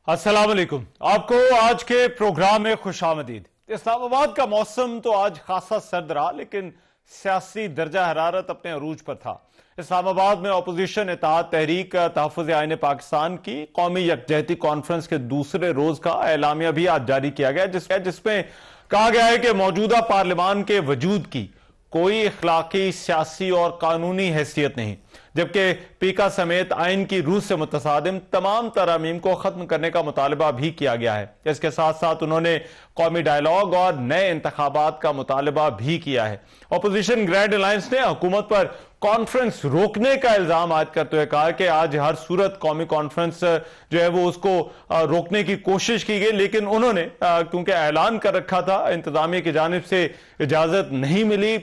अस्सलाम वालेकुम। आपको आज के प्रोग्राम में खुशामदीद। इस्लामाबाद का मौसम तो आज खासा सर्द रहा, लेकिन सियासी दर्जा हरारत अपने अरूज पर था। इस्लामाबाद में अपोजिशन इत्तेहाद तहरीक तहफ़्फ़ुज़ आईन पाकिस्तान की कौमी यकजहती कॉन्फ्रेंस के दूसरे रोज का एलामिया भी आज जारी किया गया, जिसमें कहा गया है कि मौजूदा पार्लियामान के वजूद की कोई इखलाकी, सियासी और कानूनी हैसियत नहीं, जबकि पीका समेत आइन की रूह से मुतसादिम तमाम तरामीम को खत्म करने का मुतालबा भी किया गया है। इसके साथ साथ उन्होंने कौमी डायलॉग और नए इंतखाबात का मुतालबा भी किया है। अपोजिशन ग्रैंड अलायंस ने हुकूमत पर कॉन्फ्रेंस रोकने का इल्जाम आयद करते हुए कहा कि आज हर सूरत कौमी कॉन्फ्रेंस जो है वो उसको रोकने की कोशिश की गई, लेकिन उन्होंने क्योंकि ऐलान कर रखा था, इंतजामिया की जानिब से इजाजत नहीं मिली।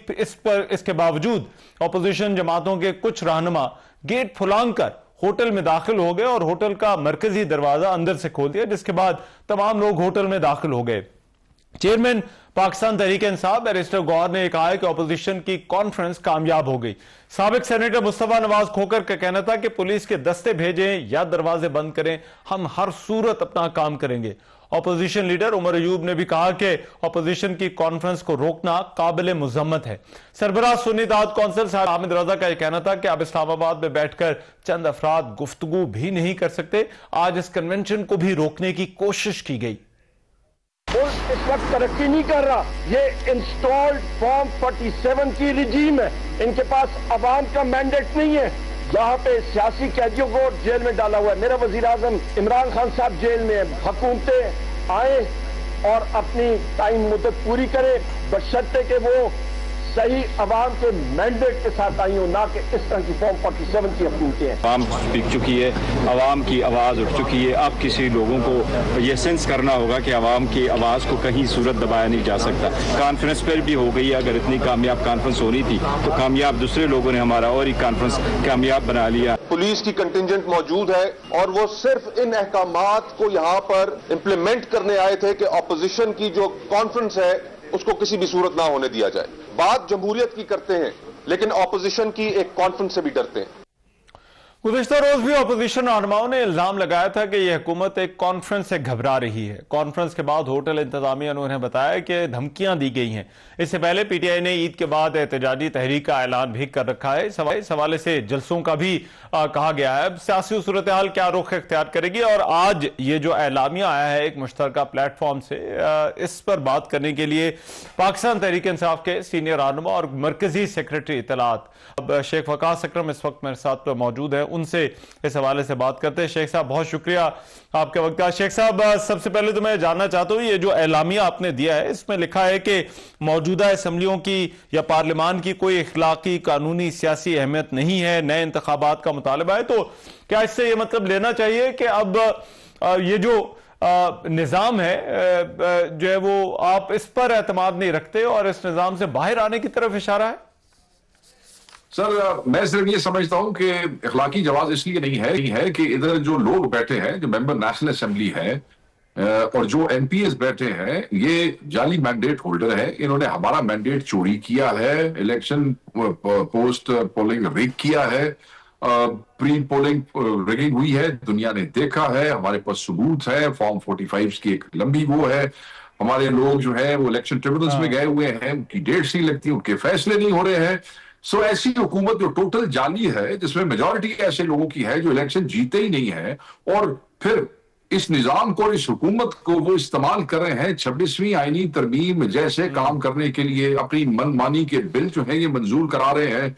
इसके बावजूद अपोजिशन जमातों के कुछ रहनुमा गेट फुलांग कर होटल में दाखिल हो गए और होटल का मरकजी दरवाजा अंदर से खोल दिया, जिसके बाद तमाम लोग होटल में दाखिल हो गए। चेयरमैन पाकिस्तान तहरीक इंसाफ बैरिस्टर गौहर ने कहा है कि अपोजिशन की कॉन्फ्रेंस कामयाब हो गई। साबिक सेनेटर मुस्तफा नवाज खोकर का कहना था कि पुलिस के दस्ते भेजें या दरवाजे बंद करें, हम हर सूरत अपना काम करेंगे। अपोजिशन लीडर उमर अयूब ने भी कहा कि अपोजिशन की कॉन्फ्रेंस को रोकना काबिल मुजम्मत है। सरबराह सुन्नी इत्तेहाद कौंसिल साहब हामिद रजा का यह कहना था कि अब इस्लामाबाद में बैठकर चंद अफराद गुफ्तगू भी नहीं कर सकते। आज इस कन्वेंशन को भी रोकने की कोशिश की गई। मुल्क इस वक्त तरक्की नहीं कर रहा, ये इंस्टॉल्ड फॉर्म 47 की रिजीम है। इनके पास अवाम का मैंडेट नहीं है। यहाँ पे सियासी कैदियों को जेल में डाला हुआ है। मेरा वजीर आजम इमरान खान साहब जेल में है। हुकूमतें आए और अपनी टाइम मुद्दत पूरी करे, बशर्ते के वो सही अवाम के मैंडेट के साथ आई हो, ना कि इस तरह की फॉर्म 47 की हुकूमतें हैं। आवाम बिक चुकी है, आवाम की आवाज़ उठ चुकी है। अब किसी लोगों को ये सेंस करना होगा कि आवाम की आवाज़ को कहीं सूरत दबाया नहीं जा सकता। कॉन्फ्रेंस पर भी हो गई है। अगर इतनी कामयाब कॉन्फ्रेंस होनी थी तो कामयाब दूसरे लोगों ने हमारा और एक कॉन्फ्रेंस कामयाब बना लिया। पुलिस की कंटिजेंट मौजूद है और वो सिर्फ इन अहकामात को यहाँ पर इम्प्लीमेंट करने आए थे कि अपोजिशन की जो कॉन्फ्रेंस है उसको किसी भी सूरत ना होने दिया जाए। बात जमहूरियत की करते हैं, लेकिन ऑपोजिशन की एक कॉन्फ्रेंस से भी डरते हैं। गुज़िश्ता रोज भी अपोजिशन रहनुमाओं ने इल्जाम लगाया था कि यह हुकूमत एक कॉन्फ्रेंस से घबरा रही है। कॉन्फ्रेंस के बाद होटल इंतजामिया ने उन्हें बताया कि धमकियां दी गई हैं। इससे पहले पीटीआई ने ईद के बाद एहतजाजी तहरीक का ऐलान भी कर रखा है। इस हवाले से जलसों का भी कहा गया है। सियासी सूरत हाल क्या रुख इख्तियार करेगी, और आज ये जो ऐलामिया आया है एक मुश्तरका प्लेटफॉर्म से, इस पर बात करने के लिए पाकिस्तान तहरीक इंसाफ के सीनियर रहनुमा और मरकजी सेक्रेटरी इत्तलात अब शेख वकास अकरम इस वक्त मेरे साथ पर मौजूद है। उनसे इस हवाले से बात करते हैं। शेख साहब, बहुत शुक्रिया आपके वक्त का। शेख साहब, सबसे पहले तो मैं जानना चाहता हूं, ये जो एलामिया आपने दिया है इसमें लिखा है कि मौजूदा असम्बलियों की या पार्लियामान की कोई इखलाकी, कानूनी, सियासी अहमियत नहीं है, नए इंतखाबात का मुतालबा है। तो क्या इससे ये मतलब लेना चाहिए कि अब ये जो निजाम है जो है वो आप इस पर एतमाद नहीं रखते और इस निजाम से बाहर आने की तरफ इशारा है? सर, मैं सिर्फ ये समझता हूं कि इखलाकी जवाब इसलिए नहीं है कि इधर जो लोग बैठे हैं, जो मेंबर नेशनल असेंबली है और जो एमपीएस बैठे हैं, ये जाली मैंडेट होल्डर है। इन्होंने हमारा मैंडेट चोरी किया है, इलेक्शन पोस्ट पोलिंग रिग किया है, प्री पोलिंग रिगिंग हुई है, दुनिया ने देखा है, हमारे पास सबूत है। फॉर्म 45 की एक लंबी वो है। हमारे लोग जो है वो इलेक्शन ट्रिब्यूनल्स में गए हुए हैं, उनकी डेट्स नहीं लगती, उनके फैसले नहीं हो रहे हैं। सो ऐसी हुकूमत जो टोटल जाली है, जिसमें मेजॉरिटी ऐसे लोगों की है जो इलेक्शन जीते ही नहीं है, और फिर इस निजाम को, इस हुकूमत को वो इस्तेमाल कर रहे हैं 26वीं आईनी तरमीम जैसे काम करने के लिए। अपनी मनमानी के बिल जो है ये मंजूर करा रहे हैं।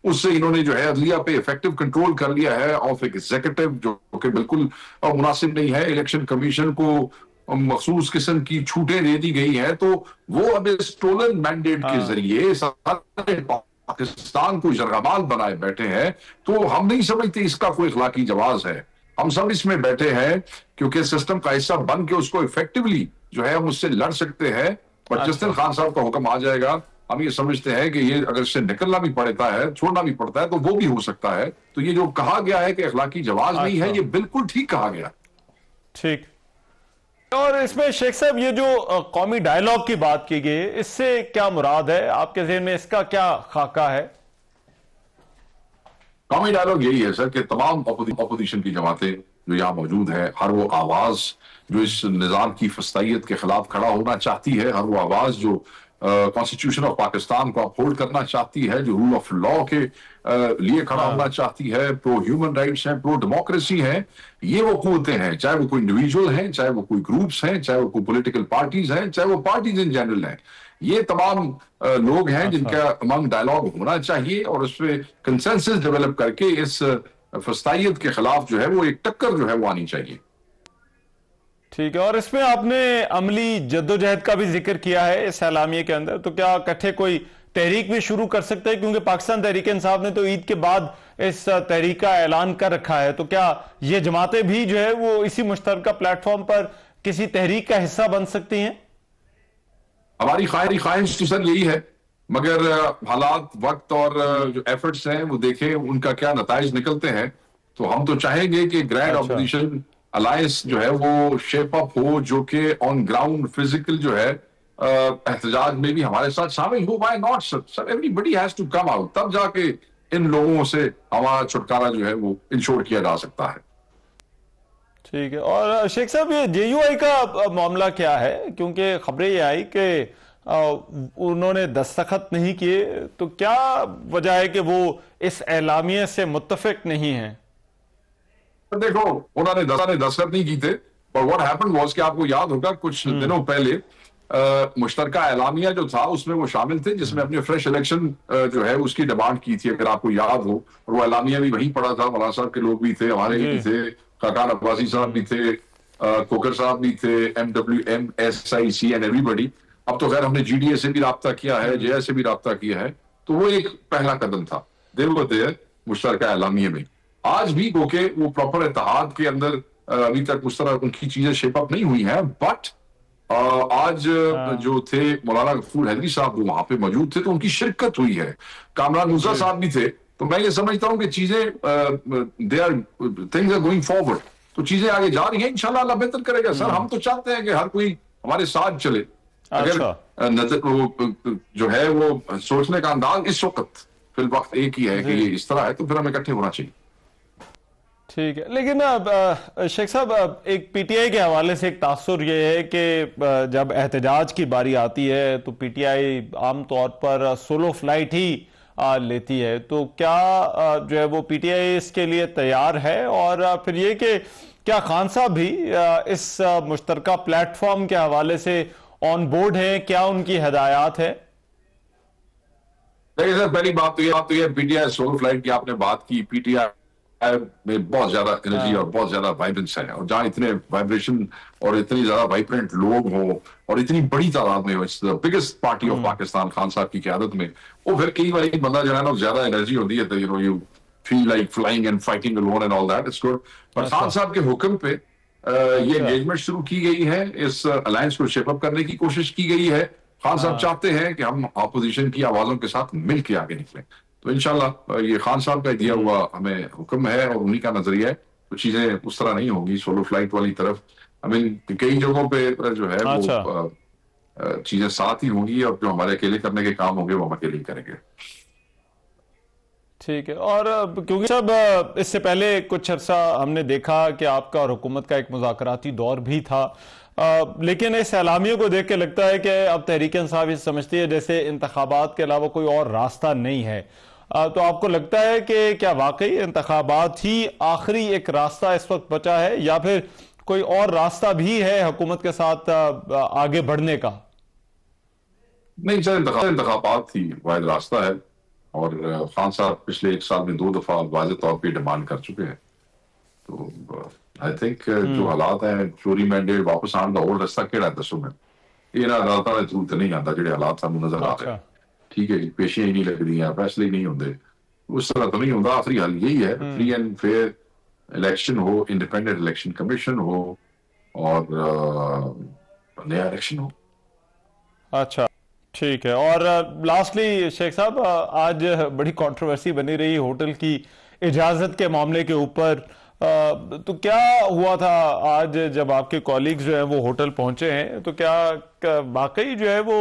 उससे इन्होंने जो है अदलिया पे इफेक्टिव कंट्रोल कर लिया है ऑफ एग्जीक्यूटिव, जो कि बिल्कुल मुनासिब नहीं है। इलेक्शन कमीशन को मखसूस किस्म की छूटें दे दी गई हैं। तो वो अब इस स्टोलन मैंडेट के जरिए सारे पाकिस्तान को जरगाबाद बनाए बैठे हैं। तो हम नहीं समझते इसका कोई इखलाकी जवाब है। हम सब इसमें बैठे हैं क्योंकि सिस्टम का हिस्सा बन के उसको इफेक्टिवली जो है हम उससे लड़ सकते हैं। पर जिस दिन खान साहब का हुक्म आ जाएगा, हम ये समझते हैं कि ये अगर इससे निकलना भी पड़ता है, छोड़ना भी पड़ता है, तो वो भी हो सकता है। तो ये जो कहा गया है कि इखलाकी जवाब नहीं है, ये बिल्कुल ठीक कहा गया। ठीक। और इसमें शेख साहब, ये जो कौमी डायलॉग की बात की गई, इससे क्या मुराद है? आपके ज़हन में इसका क्या खाका है? कौमी डायलॉग यही है सर कि तमाम अपोजिशन की जमातें जो यहाँ मौजूद है, हर वो आवाज जो इस निज़ाम की फस्तायत के खिलाफ खड़ा होना चाहती है, हर वो आवाज जो कॉन्स्टिट्यूशन ऑफ पाकिस्तान को अपहोल्ड करना चाहती है, जो रूल ऑफ लॉ के लिए खड़ा होना चाहती है, प्रो ह्यूमन राइट्स हैं, प्रो डेमोक्रेसी है, ये वो कुव्वतें हैं, चाहे वो कोई इंडिविजुअल हैं, चाहे वो कोई ग्रुप्स हैं, चाहे वो कोई पॉलिटिकल पार्टीज हैं, चाहे वो पार्टीज इन जनरल हैं। ये तमाम लोग हैं जिनका अमंग डायलॉग होना चाहिए और उस पर कंसेंसस डेवलप करके इस फस्तायत के खिलाफ जो है वो एक टक्कर जो है वो आनी चाहिए। ठीक है, और इसमें आपने अमली जद्दोजहद का भी जिक्र किया है इस एलामिये के अंदर, तो क्या इकट्ठे कोई तहरीक भी शुरू कर सकते हैं, क्योंकि पाकिस्तान तहरीक इंसाफ ने तो ईद के बाद इस तहरीक का ऐलान कर रखा है, तो क्या ये जमातें भी जो है वो इसी मुश्तरका प्लेटफॉर्म पर किसी तहरीक का हिस्सा बन सकती हैं? हमारी ख्वाहिश तो सर यही है, मगर हालात, वक्त और जो एफर्ट्स हैं वो देखें उनका क्या नताइज निकलते हैं। तो हम तो चाहेंगे कि ग्रैंड ऑपोजिशन अलायंस जो है वो शेप अप हो, जो कि ऑन ग्राउंड फिजिकल जो है एहतजाज में भी हमारे साथ शामिल हो। Why not sir, everybody has to come out, तब जाके इन लोगों से हमारा छुटकारा जो है वो इंश्योर किया जा सकता है। ठीक है, और शेख साहब ये JUI का मामला क्या है, क्योंकि खबरें ये आई कि उन्होंने दस्तखत नहीं किए, तो क्या वजह है कि वो इस एलामिये से मुत्तफिक नहीं है? देखो, उन्होंने दस्तखत नहीं की थे, पर व्हाट हैपेंड वाज कि आपको याद होगा कुछ दिनों पहले मुश्तरका एलामिया जो था उसमें वो शामिल थे, जिसमें अपने फ्रेश इलेक्शन जो है उसकी डिमांड की थी, अगर आपको याद हो। और वो एलामिया भी वहीं पड़ा था, मौलाना साहब के लोग भी थे, हमारे भी थे, खाकान अब्बासी साहब भी थे, कोकर साहब भी थे, MWM, SIC एंड एवरीबॉडी। अब तो खैर हमने GDA से भी राब्ता किया है, JI से भी राब्ता किया है, तो वो एक पहला कदम था देर मुश्तरका एलामिया में। आज भी क्योंकि वो प्रॉपर इत्तेहाद के अंदर अभी तक उस तरह उनकी चीजें शेप अप नहीं हुई हैं, बट आज जो थे मौलाना गफूर हैदरी साहब वो वहां पे मौजूद थे, तो उनकी शिरकत हुई है। कामरान मुर्जा साहब भी थे, तो मैं ये समझता हूं कि चीजें थिंग्स आर गोइंग फॉरवर्ड, तो चीजें आगे जा रही हैं, इंशाल्लाह अल्लाह बेहतर करेगा। सर हम तो चाहते हैं कि हर कोई हमारे साथ चले, अगर नजर जो है वो सोचने का अंदाज इस वक्त फिल वक्त एक ही है कि ये इस तरह है, तो फिर हमें इकट्ठे होना चाहिए। ठीक है, लेकिन शेख साहब एक PTI के हवाले से एक तासुर ये है कि जब एहतजाज की बारी आती है तो PTI आमतौर पर सोलो फ्लाइट ही लेती है, तो क्या जो है वो PTI इसके लिए तैयार है? और फिर ये कि क्या खान साहब भी इस मुश्तरका प्लेटफॉर्म के हवाले से ऑन बोर्ड है, क्या उनकी हिदायत है? देखिए सर, पहली बात तो ये PTI सोलो फ्लाइट की आपने बात की, PTI में बहुत ज्यादा एनर्जी और बहुत ज्यादा वाइब्रेंस है, और जहां इतने वाइब्रेशन और इतनी ज्यादा वाइब्रेंट लोग हों और इतनी बड़ी तादाद में, it's the biggest party of Pakistan Khan साहब की क़यादत में, वो फिर कई बार एक बंदा जो है ना ज्यादा एनर्जी होती है, तो you feel like flying and fighting alone and all that, it's good. पर खान साहब के हुक्म पे ये एंगेजमेंट शुरू की गई है, इस अलायंस को शेप अप करने की कोशिश की गई है। खान साहब चाहते हैं कि हम अपोजिशन की आवाजों के साथ मिल के आगे निकलें, तो इंशाल्लाह ये खान साहब का दिया हुआ हमें हुक्म है और उन्हीं का नजरिया है, तो चीजें उस तरह नहीं होंगी सोलो फ्लाइट वाली तरफ। कई जगहों पे जो है वो चीजें साथ ही होंगी, और जो हमारे अकेले करने के काम होंगे वो हम अकेले करेंगे। ठीक है, और क्योंकि सब इससे पहले कुछ अर्सा हमने देखा कि आपका और हुकूमत का एक मुज़ाकराती दौर भी था, लेकिन इस एलामियों को देख के लगता है कि अब तहरीक इंसाफ ये समझती है जैसे इंतखाबात के अलावा कोई और रास्ता नहीं है। तो आपको लगता है कि क्या वाकई इंतखाबात ही आखिरी एक रास्ता इस वक्त बचा है, या फिर कोई और रास्ता भी है हुकूमत के साथ आगे बढ़ने का? नहीं सर, इंतखाबात ही वाहिद रास्ता है, और खान साहब पिछले 1 साल में 2 दफा वाज़ेह तौर पर डिमांड कर चुके हैं। तो आई थिंक जो हालात हैं, चोरी मैंडेट वापस आने का और रास्ता केड़ा है दसो में, ये ना अदालतां दे थ्रू ते नहीं आता, जेडे हालात सानू नजर आ रहे हैं। ठीक है, पेशियां ही नहीं लगदियां, फैसले ही नहीं होंदे, उस तरह तो नहीं होता। आखिरी हल यही है, फ्री एंड फेयर इलेक्शन हो, इंडिपेंडेंट इलेक्शन कमीशन हो, और नया इलेक्शन हो। अच्छा, ठीक है, और लास्टली शेख साहब, आज बड़ी कंट्रोवर्सी बनी रही होटल की इजाजत के मामले के ऊपर, तो क्या हुआ था आज जब आपके कॉलीग्स जो है वो होटल पहुंचे हैं, तो क्या वाकई जो है वो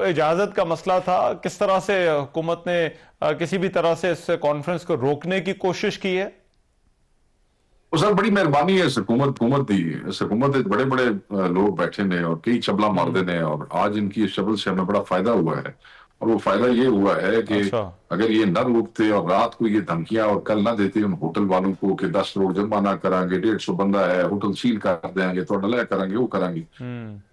इजाजत का मसला था? किस तरह से हुकूमत ने किसी भी तरह से इस कॉन्फ्रेंस को रोकने की कोशिश की है? वो सर बड़ी मेहरबानी है हुकूमत दी। हुकूमत बड़े बड़े लोग बैठे ने और कई चबला मारते ने, और आज इनकी इस चबल से हमें बड़ा फायदा हुआ है। और वो फायदा ये हुआ है कि अगर ये न रुकते और रात को ये धमकियां और कल ना देते उन होटल वालों को कि 10 लोग जमा ना करांगे, 150 बंदा है, होटल सील कर देंगे, तो डला करांगे, वो करांगे,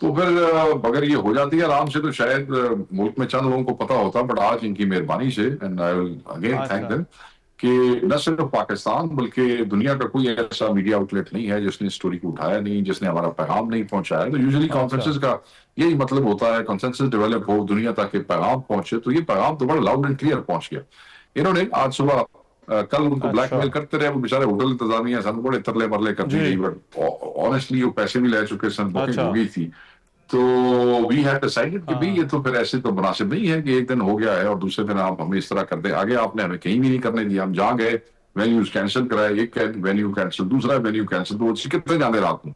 तो फिर अगर ये हो जाती है आराम से तो शायद मुल्क में चंद लोगों को पता होता। बट आज इनकी मेहरबानी से, and I will again thank them, कि न सिर्फ पाकिस्तान बल्कि दुनिया का कोई ऐसा मीडिया आउटलेट नहीं है जिसने स्टोरी को उठाया नहीं, जिसने हमारा पैगाम नहीं पहुंचाया। तो यूजुअली कॉन्फ्रेंसेस का यही मतलब होता है, कंसेंसस डेवलप हो, दुनिया तक के पैगाम पहुंचे। तो ये पैगाम तो बड़ा लाउड एंड क्लियर पहुंच गया। इन्होंने आज सुबह कल उनको ब्लैकमेल करते रहे, वो बेचारे होटल इंतजामिया सन बड़े तरले मरले करती रही, बट ऑनेस्टली वो पैसे भी ले चुके सन, बुकिंग हो गई थी। तो वी हैव डिसाइडेड कि भाई ये तो फिर ऐसे तो मुनासिब नहीं है कि एक दिन हो गया है और दूसरे दिन आप हमें इस तरह कर दें। आगे आपने हमें कहीं भी नहीं करने दिया, हम जहाँ गए वेन्यूज कैंसिल कराए, एक वेन्यू कैंसिल, दूसरा वेन्यू कैंसिल, तो कितने जाने रात में।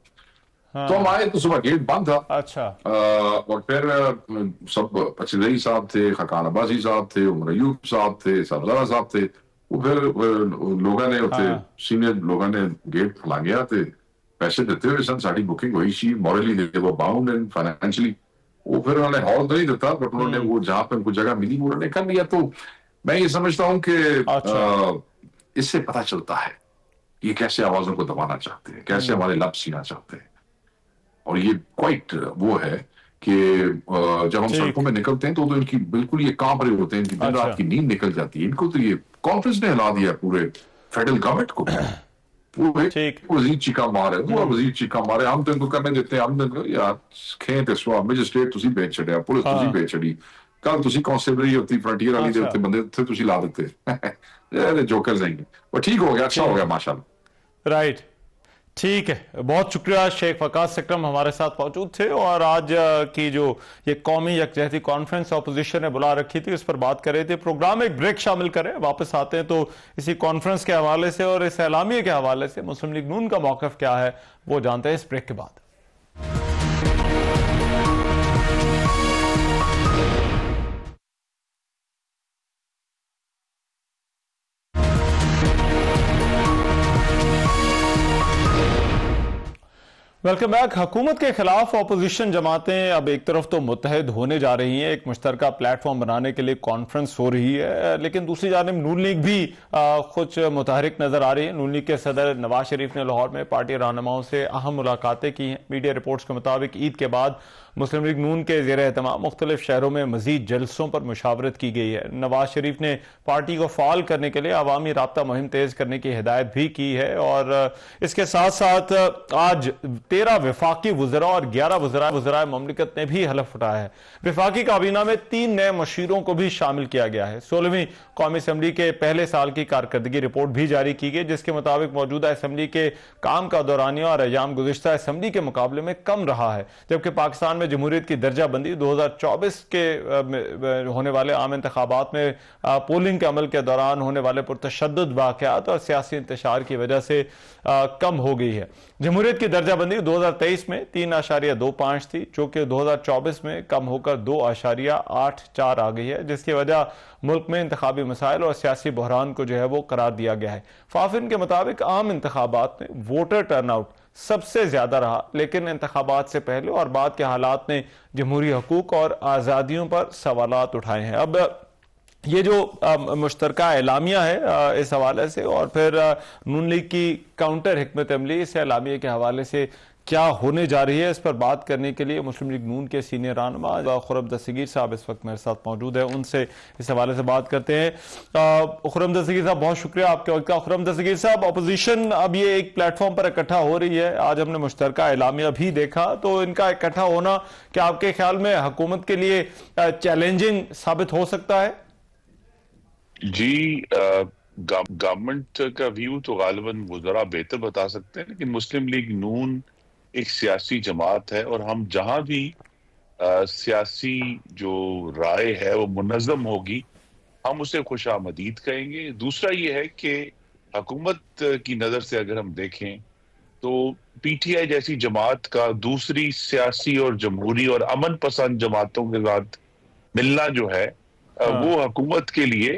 तो हम आए तो सुबह गेट बंद था। अच्छा। और फिर सब पचरई साहब थे, खकान अब्बासी साहब थे, उमर अयूब साहब थे, सबजारा साहब थे। वो फिर लोगों ने सीनियर लोगों ने गेट खुला गया थे, पैसे देते हुए सन, साड़ी बुकिंग हुई सी, मॉरली दे वो बाउंड एंड फाइनेंशियली। वो फिर उन्होंने हॉल तो नहीं देता, बट उन्होंने वो जहां पे उनको जगह मिली वो उन्होंने कर लिया। तो मैं ये समझता हूँ कि इससे पता चलता है ये कैसे आवाजों को दबाना चाहते हैं, कैसे हमारे लब सीना चाहते हैं। और ये क्वाइट वो है कि जब हम सड़कों में निकलते हैं तो इनकी बिल्कुल ये कांप रहे होते हैं, इनकी दिन रात की नींद निकल जाती है। इनको तो ये कॉन्फ्रेंस ने हिला दिया पूरे फेडरल गवर्नमेंट को। वो वजीर चीका मारे, वो वजीर चीका मारे, हम तो इनको करने देते हैं, हम तो यार खेत मजिस्ट्रेट तुसी बेच छड़िया, पुलिस तुसी बेच छड़ी, कल तुसी कांस्टेबल होती फ्रंटियर वाली दे उत्ते बंदे उत्थे तुसी ला देते। जोकर जाएंगे। वो ठीक हो गया, अच्छा हो गया माशाल्लाह। राइट, ठीक है, बहुत शुक्रिया। शेख वकास अकरम हमारे साथ मौजूद थे और आज की जो ये कौमी यकजहती कॉन्फ्रेंस ऑपोजिशन ने बुला रखी थी उस पर बात कर रहे थे। प्रोग्राम में एक ब्रेक शामिल करें, वापस आते हैं तो इसी कॉन्फ्रेंस के हवाले से और इस एलामिये के हवाले से मुस्लिम लीग नून का मौक़िफ़ क्या है वो जानते हैं इस ब्रेक के बाद। Welcome back. हुकूमत के खिलाफ अपोजिशन जमातें अब एक तरफ तो मुत्तहद होने जा रही हैं, एक मुश्तरका प्लेटफॉर्म बनाने के लिए कॉन्फ्रेंस हो रही है, लेकिन दूसरी जानिब नून लीग भी कुछ मुतहरिक नजर आ रही है। नून लीग के सदर नवाज शरीफ ने लाहौर में पार्टी रहनुमाओं से अहम मुलाकातें की हैं। मीडिया रिपोर्ट्स के मुताबिक ईद के बाद मुस्लिम लीग नून के ज़ेर एहतमाम मुख्तलिफ शहरों में मजीद जलसों पर मुशावरत की गई है। नवाज शरीफ ने पार्टी को फाल करने के लिए अवामी राब्ता मुहिम तेज करने की हिदायत भी की है और इसके साथ साथ आज 13 वफाकी वज़रा और 11 वज़राए ममलिकत ने भी हलफ उठाया है। वफाकी काबीना में 3 नए मशीरों को भी शामिल किया गया है। 16वीं कौमी असम्बली के पहले साल की कारकर्दगी रिपोर्ट भी जारी की गई, जिसके मुताबिक मौजूदा असम्बली के काम का दौरानिया और अयाम गुज़िश्ता असम्बली के मुकाबले में कम रहा है, जबकि पाकिस्तान में जमहूरियत की दर्जाबंदी 2024 के होने वाले आम इंतखाबात में पोलिंग के अमल के दौरान होने वाले पुरतशद्दुद वाक़यात और सियासी इंतशार की वजह से कम हो गई है। जमहूरियत की दर्जाबंदी 2023 में 3.25 थी, जो कि 2024 में कम होकर 2.84 आ गई है, जिसकी वजह मुल्क में इंतखाबी मसाइल और सियासी बहरान को जो है वो करार दिया गया है। फाफिन के मुताबिक आम इंतखाबात में वोटर टर्नआउट सबसे ज्यादा रहा, लेकिन इंतखाबात से पहले और बाद के हालात ने जमहूरी हकूक और आज़ादियों पर सवालात उठाए हैं। अब ये जो मुश्तरका एलामिया है इस हवाले से और फिर नून लीग की काउंटर हिकमत अमली इस एलामिया के हवाले से क्या होने जा रही है, इस पर बात करने के लिए मुस्लिम लीग नून के सीनियर रहनुमा खुर्रम दस्तगीर साहब इस वक्त मेरे साथ मौजूद है। उनसे इस हवाले से बात करते हैं। खुर्रम दस्तगीर साहब, बहुत शुक्रिया आपके वक्त का। खुर्रम दस्तगीर साहब, अपोजिशन अब ये एक प्लेटफॉर्म पर इकट्ठा हो रही है, आज हमने मुश्तरका एलामिया भी देखा, तो इनका इकट्ठा होना क्या आपके ख्याल में हुकूमत के लिए चैलेंजिंग साबित हो सकता है? जी, गवर्नमेंट का व्यू तो गालिबन वज़रा बेहतर बता सकते हैं, लेकिन मुस्लिम लीग नून एक सियासी जमात है और हम जहां भी सियासी जो राय है वो मुनज़्ज़म होगी हम उसे खुशामदीद कहेंगे। दूसरा ये है कि हुकूमत की नज़र से अगर हम देखें तो पीटीआई जैसी जमात का दूसरी सियासी और जमहूरी और अमन पसंद जमातों के साथ मिलना जो है वो हुकूमत के लिए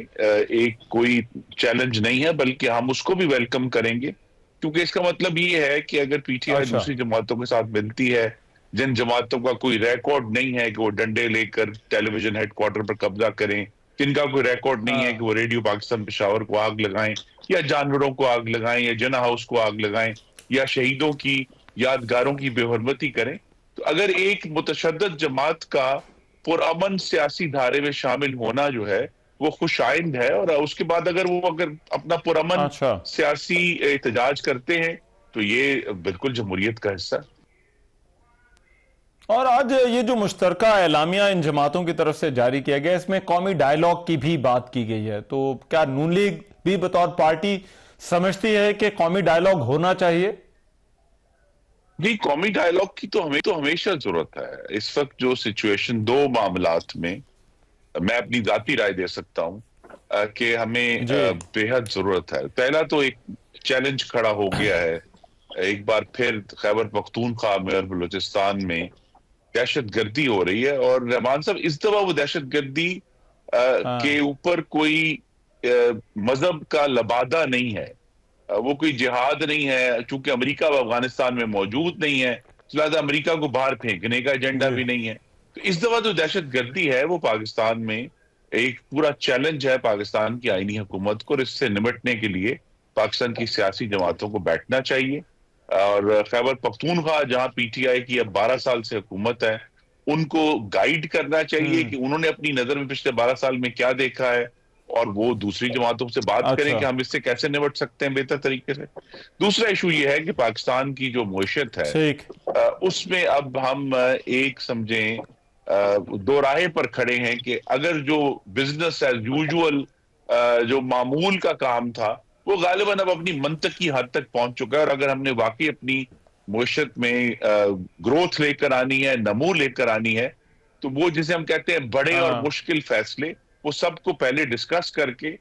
एक कोई चैलेंज नहीं है, बल्कि हम उसको भी वेलकम करेंगे क्योंकि इसका मतलब ये है कि अगर पीटीआई दूसरी जमातों के साथ मिलती है, जिन जमातों का कोई रिकॉर्ड नहीं है कि वो डंडे लेकर टेलीविजन हेडक्वार्टर पर कब्जा करें, जिनका कोई रिकॉर्ड नहीं है कि वो रेडियो पाकिस्तान पेशावर को आग लगाएं, या जानवरों को आग लगाएं, या जना हाउस को आग लगाएं, या शहीदों की यादगारों की बेहुरमती करें, तो अगर एक मुतशद्दद जमात का पुरअमन सियासी धारे में शामिल होना जो है वो खुशाइंद है, और उसके बाद अगर अपना पुरअमन सियासी एहतजाज करते हैं तो ये बिल्कुल जमहूरियत का हिस्सा है। और आज ये जो मुश्तरका एलामिया इन जमातों की तरफ से जारी किया गया, इसमें कौमी डायलॉग की भी बात की गई है, तो क्या नून लीग भी बतौर पार्टी समझती है कि कौमी डायलॉग होना चाहिए? जी, कौमी डायलॉग की तो हमेशा जरूरत है। इस वक्त जो सिचुएशन, दो मामलात में मैं अपनी जाती राय दे सकता हूं कि हमें बेहद जरूरत है। पहला तो एक चैलेंज खड़ा हो गया है, एक बार फिर खैबर पख्तूनख्वा में और बलूचिस्तान में दहशतगर्दी हो रही है, और रहमान साहब इस दफा वो दहशतगर्दी के ऊपर कोई मजहब का लबादा नहीं है, वो कोई जिहाद नहीं है, चूंकि अमेरिका अफगानिस्तान में मौजूद नहीं है, लिहाजा अमेरिका को बाहर फेंकने का एजेंडा भी नहीं है। तो इस दफा जो दहशतगर्दी है वो पाकिस्तान में एक पूरा चैलेंज है पाकिस्तान की आईनी हुकूमत को, और इससे निपटने के लिए पाकिस्तान की सियासी जमातों को बैठना चाहिए। और खैबर पख्तूनख्वा जहां पीटीआई की अब 12 साल से हुकूमत है, उनको गाइड करना चाहिए कि उन्होंने अपनी नजर में पिछले 12 साल में क्या देखा है, और वो दूसरी जमातों से बात करें कि हम इससे कैसे निपट सकते हैं बेहतर तरीके से। दूसरा इशू ये है कि पाकिस्तान की जो मईशत है उसमें अब हम एक समझें दो राहे पर खड़े हैं कि अगर जो बिजनेस एज यूजुअल जो मामूल का काम था वो गालिबन अब अपनी मंतकी हद तक पहुंच चुका है, और अगर हमने वाकई अपनी मईशत में ग्रोथ लेकर आनी है, नमू लेकर आनी है, तो वो जिसे हम कहते हैं बड़े और मुश्किल फैसले, वो सबको पहले डिस्कस करके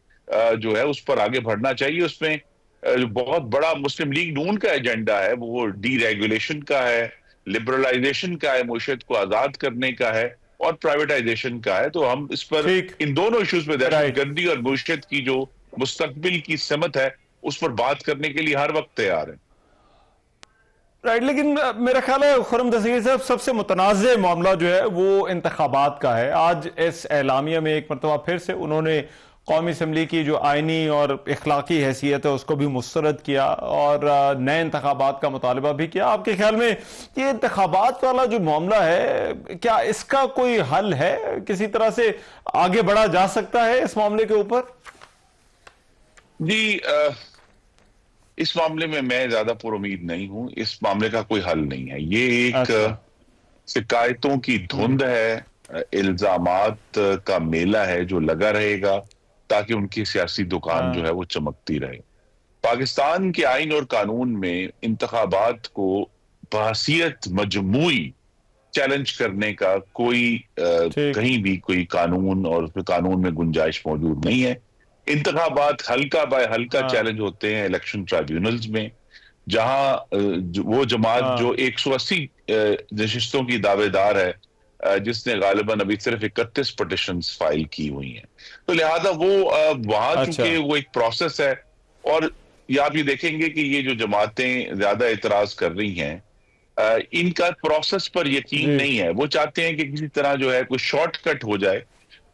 जो है उस पर आगे बढ़ना चाहिए। उसमें जो बहुत बड़ा मुस्लिम लीग नून का एजेंडा है वो डीरेगुलेशन का है, लिबरलाइजेशन का है, मईशत को आजाद करने का है, और प्राइवेटाइजेशन का है। तो हम इस पर इन दोनों इश्यूज में दहशतगर्दी और मईशत की जो मुस्तकबिल की समत है उस पर बात करने के लिए हर वक्त तैयार है। राइट, लेकिन मेरा ख्याल है खुर्रम दस्तगीर साहब, सबसे मुतनाज़ मामला जो है वो इंतखाबात का है। आज इस एलामिया में एक मरतबा फिर से उन्होंने कौमी असम्बली की जो आइनी और इखलाकी हैसियत है उसको भी मुस्तरद किया, और नए इंतखाबात का मुतालबा भी किया। आपके ख्याल में ये इंतखाबात वाला जो मामला है, क्या इसका कोई हल है? किसी तरह से आगे बढ़ा जा सकता है इस मामले के ऊपर? जी, इस मामले में मैं ज्यादा पुरुमीद नहीं हूं। इस मामले का कोई हल नहीं है। ये एक शिकायतों की धुंध है, इल्जामात का मेला है जो लगा रहेगा ताकि उनकी सियासी दुकान जो है वो चमकती रहे। पाकिस्तान के आइन और कानून में इंतखाबात को बहसियत मजमूई चैलेंज करने का कोई कहीं भी कोई कानून और कानून में गुंजाइश मौजूद नहीं है। इंतखाबात हल्का बाय हल्का चैलेंज होते हैं इलेक्शन ट्राइब्यूनल्स में, जहां वो जमात जो 180 नशिस्तों की दावेदार है जिसने गालिबन अभी सिर्फ 31 पिटिशंस फाइल की हुई हैं, तो लिहाजा वो वहां चूंकि वो एक प्रोसेस है। और आप ये देखेंगे कि ये जो जमातें ज्यादा एतराज कर रही हैं इनका प्रोसेस पर यकीन नहीं है। वो चाहते हैं कि किसी तरह जो है कोई शॉर्टकट हो जाए।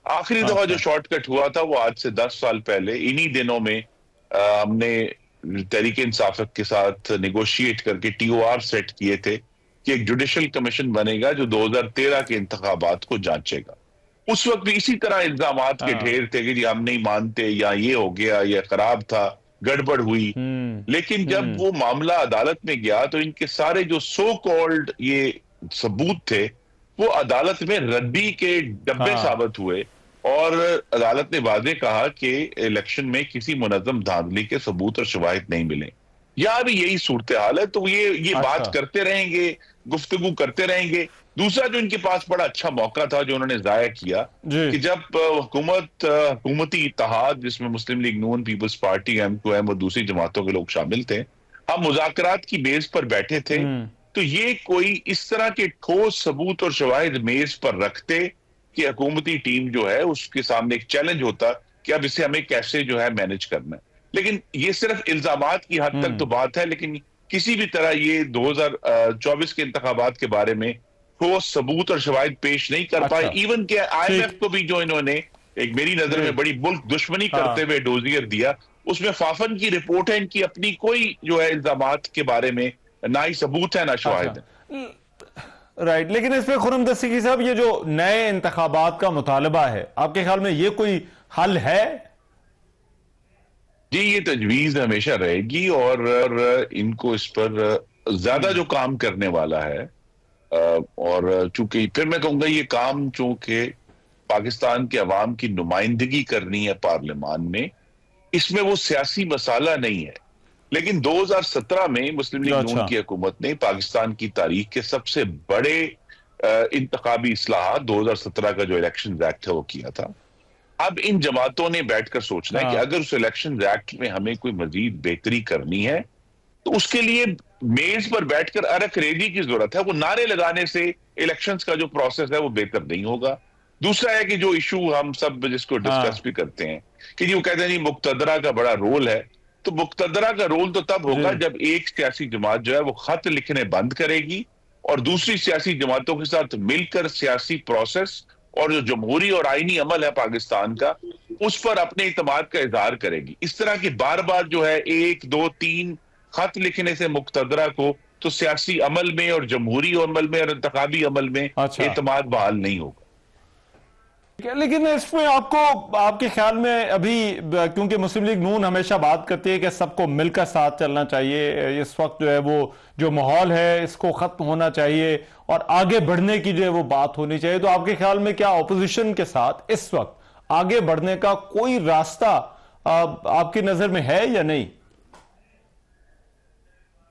आखिरी दफा जो शॉर्टकट हुआ था वो आज से 10 साल पहले इन्हीं दिनों में हमने तहरीक इंसाफ के साथ नेगोशिएट करके TOR सेट किए थे कि एक जुडिशल कमीशन बनेगा जो 2013 के इंतखाबात को जांचेगा। उस वक्त भी इसी तरह इल्जामात के ढेर थे कि जी हम नहीं मानते, या ये हो गया, या खराब था, गड़बड़ हुई। लेकिन जब वो मामला अदालत में गया तो इनके सारे जो सो कॉल्ड ये सबूत थे वो अदालत में रद्दी के डब्बे साबित हुए, और अदालत ने वादे कहा कि इलेक्शन में किसी मुनज़्ज़म धांधली के सबूत और शवाहिद नहीं मिले। यहां भी यही सूरत हाल है। तो ये बात करते रहेंगे, गुफ्तगू करते रहेंगे। दूसरा जो इनके पास बड़ा अच्छा मौका था जो उन्होंने जाया किया कि जब हुकूमती इत्तेहाद जिसमें मुस्लिम लीग नून, पीपल्स पार्टी, M2M और दूसरी जमातों के लोग शामिल थे, हम मुज़ाकरात की बेस पर बैठे थे, तो ये कोई इस तरह के ठोस सबूत और शवाहिद मेज पर रखते कि हुकूमती टीम जो है उसके सामने एक चैलेंज होता कि अब इसे हमें कैसे जो है मैनेज करना है। लेकिन ये सिर्फ इल्जामात की हद तक तो बात है, लेकिन किसी भी तरह ये 2024 के इंतखाबात के बारे में ठोस सबूत और शवाहिद पेश नहीं कर पाए। इवन के IMF को भी जो इन्होंने एक मेरी नजर में बड़ी मुल्क दुश्मनी करते हुए डोजियर दिया, उसमें फाफन की रिपोर्ट है, इनकी अपनी कोई जो है इल्जामात के बारे में ना ही सबूत है ना शवाहिद है। राइट, लेकिन इसमें खुर्रम दस्तगीर साहब, ये जो नए इंतखाबात का मुतालबा है, आपके ख्याल में ये कोई हल है? जी, ये तजवीज हमेशा रहेगी और इनको इस पर ज्यादा जो काम करने वाला है, और चूंकि फिर मैं कहूंगा ये काम चूंकि पाकिस्तान के अवाम की नुमाइंदगी करनी है पार्लियामान में, इसमें वो सियासी मसाला नहीं है। लेकिन 2017 में मुस्लिम लीग नून की हुकूमत ने पाकिस्तान की तारीख के सबसे बड़े इंतखाबी इस्लाहात 2017 का जो इलेक्शन एक्ट है वो किया था। अब इन जमातों ने बैठकर सोचना है कि अगर उस इलेक्शन एक्ट में हमें कोई मजीद बेहतरी करनी है तो उसके लिए मेज पर बैठकर अरक रेजी की जरूरत है। वो नारे लगाने से इलेक्शंस का जो प्रोसेस है वो बेहतर नहीं होगा। दूसरा है कि जो इशू हम सब जिसको डिस्कस भी करते हैं कि जी वो कहते हैं नहीं मुक्तदरा का बड़ा रोल है, तो मुक्तदरा का रोल तो तब होगा जब एक सियासी जमात जो है वो खत लिखने बंद करेगी और दूसरी सियासी जमातों के साथ मिलकर सियासी प्रोसेस और जो जमहूरी और आईनी अमल है पाकिस्तान का उस पर अपने इत्मीनाद का इजहार करेगी। इस तरह की बार बार जो है 1, 2, 3 खत लिखने से मुक्तदरा को तो सियासी अमल में और जमहूरी अमल में और इंतखाबी अमल में इत्मीनाद बहाल नहीं होगा। लेकिन इसमें आपको आपके ख्याल में अभी, क्योंकि मुस्लिम लीग नून हमेशा बात करती है कि सबको मिलकर साथ चलना चाहिए, इस वक्त जो है वो जो माहौल है इसको खत्म होना चाहिए और आगे बढ़ने की जो है वो बात होनी चाहिए, तो आपके ख्याल में क्या ऑपोजिशन के साथ इस वक्त आगे बढ़ने का कोई रास्ता आपकी नजर में है या नहीं?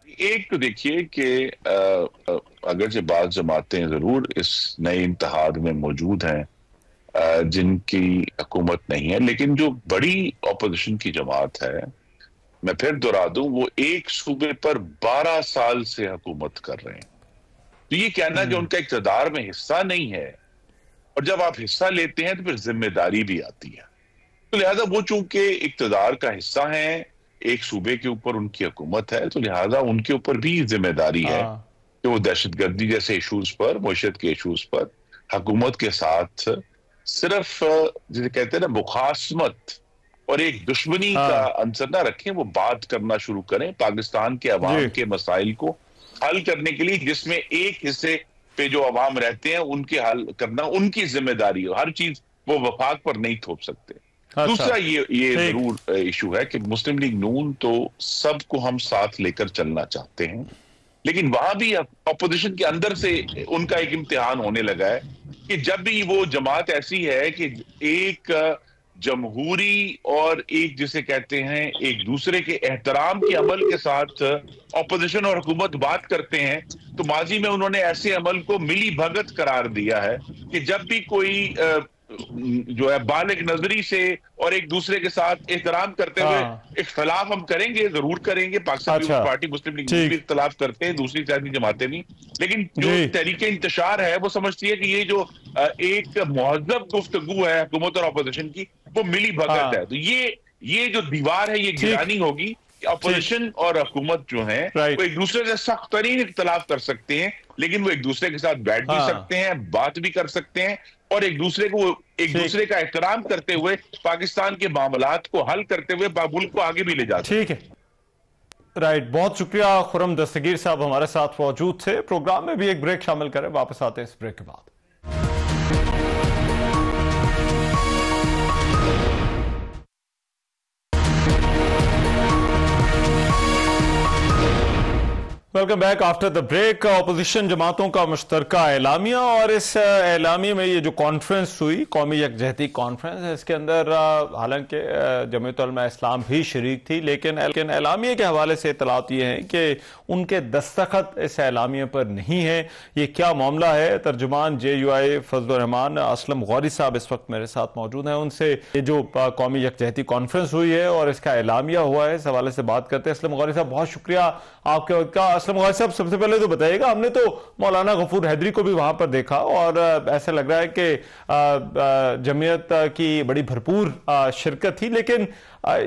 एक तो देखिए कि अगर जो बात जमातें जरूर इस नए इत्तेहाद में मौजूद हैं जिनकी हुकूमत नहीं है, लेकिन जो बड़ी ऑपोजिशन की जमात है, मैं फिर दोहरा दूं, वो एक सूबे पर 12 साल से हुकूमत कर रहे हैं। तो ये कहना कि उनका इक़्तिदार में हिस्सा नहीं है, और जब आप हिस्सा लेते हैं तो फिर जिम्मेदारी भी आती है। तो लिहाजा वो चूंकि इक़्तिदार का हिस्सा है, एक सूबे के ऊपर उनकी हुकूमत है, तो लिहाजा उनके ऊपर भी जिम्मेदारी है कि वो दहशतगर्दी जैसे इशूज पर, मुआशरत के इशूज पर हुकूमत के साथ सिर्फ जिसे कहते हैं ना मुखासमत और एक दुश्मनी का अंसर ना रखें, वो बात करना शुरू करें पाकिस्तान के अवाम के मसाइल को हल करने के लिए, जिसमें एक हिस्से पे जो अवाम रहते हैं उनके हल करना उनकी जिम्मेदारी हो। हर चीज वो वफाक पर नहीं थोप सकते। दूसरा ये जरूर इशू है कि मुस्लिम लीग नून तो सबको हम साथ लेकर चलना चाहते हैं, लेकिन वहां भी अपोजिशन के अंदर से उनका एक इम्तिहान होने लगा है कि जब भी वो जमात ऐसी है कि एक जमहूरी और एक जिसे कहते हैं एक दूसरे के एहतराम के अमल के साथ अपोजिशन और हुकूमत बात करते हैं, तो माजी में उन्होंने ऐसे अमल को मिली भगत करार दिया है कि जब भी कोई जो है बालिग नजरी से और एक दूसरे के साथ एहतराम करते हुए इख्तलाफ हम करेंगे, जरूर करेंगे। पाकिस्तान पीपल्स पार्टी मुस्लिम लीग भी इख्तलाफ करते हैं, दूसरी सियासी जमातें भी, लेकिन जो तहरीके इंतशार है वो समझती है कि ये जो एक मुहज़्ज़ब गुफ्तगू है हुकूमत और अपोजिशन की वो मिली भगत है। तो ये जो दीवार है ये गिरानी होगी। अपोजिशन और हुकूमत जो है वो एक दूसरे से सख्त तरीन इख्तलाफ कर सकते हैं, लेकिन वो एक दूसरे के साथ बैठ भी सकते हैं, बात भी कर सकते हैं और एक दूसरे का एहतराम करते हुए पाकिस्तान के मामलात को हल करते हुए मुल्क को आगे भी ले जाते हैं। ठीक है, राइट, बहुत शुक्रिया खुर्रम दस्तगीर साहब हमारे साथ मौजूद थे। प्रोग्राम में भी एक ब्रेक शामिल करें, वापस आते हैं इस ब्रेक के बाद। Welcome back after the break. Opposition जमातों का मुश्तरका एलामिया, और इस एलामिया में ये जो कॉन्फ्रेंस हुई, कौमी यकजहती कॉन्फ्रेंस, इसके अंदर हालांकि जमीयत उलमा इस्लाम भी शरीक थी, लेकिन एलामिया के हवाले से इतलात ये हैं कि उनके दस्तखत इस एलामिया पर नहीं है। ये क्या मामला है? तर्जुमान JUI फजल रहमान असलम गौरी साहब इस वक्त मेरे साथ मौजूद हैं। उनसे ये जो कौमी यकजहती कॉन्फ्रेंस हुई है और इसका एलामिया हुआ है, इस हवाले से बात करते हैं। असलम गौरी साहब, बहुत शुक्रिया आपके वक्त का। असलम गौहर साहब, सबसे पहले तो बताइएगा, हमने तो मौलाना गफूर हैदरी को भी वहां पर देखा और ऐसा लग रहा है कि जमीयत की बड़ी भरपूर शिरकत थी, लेकिन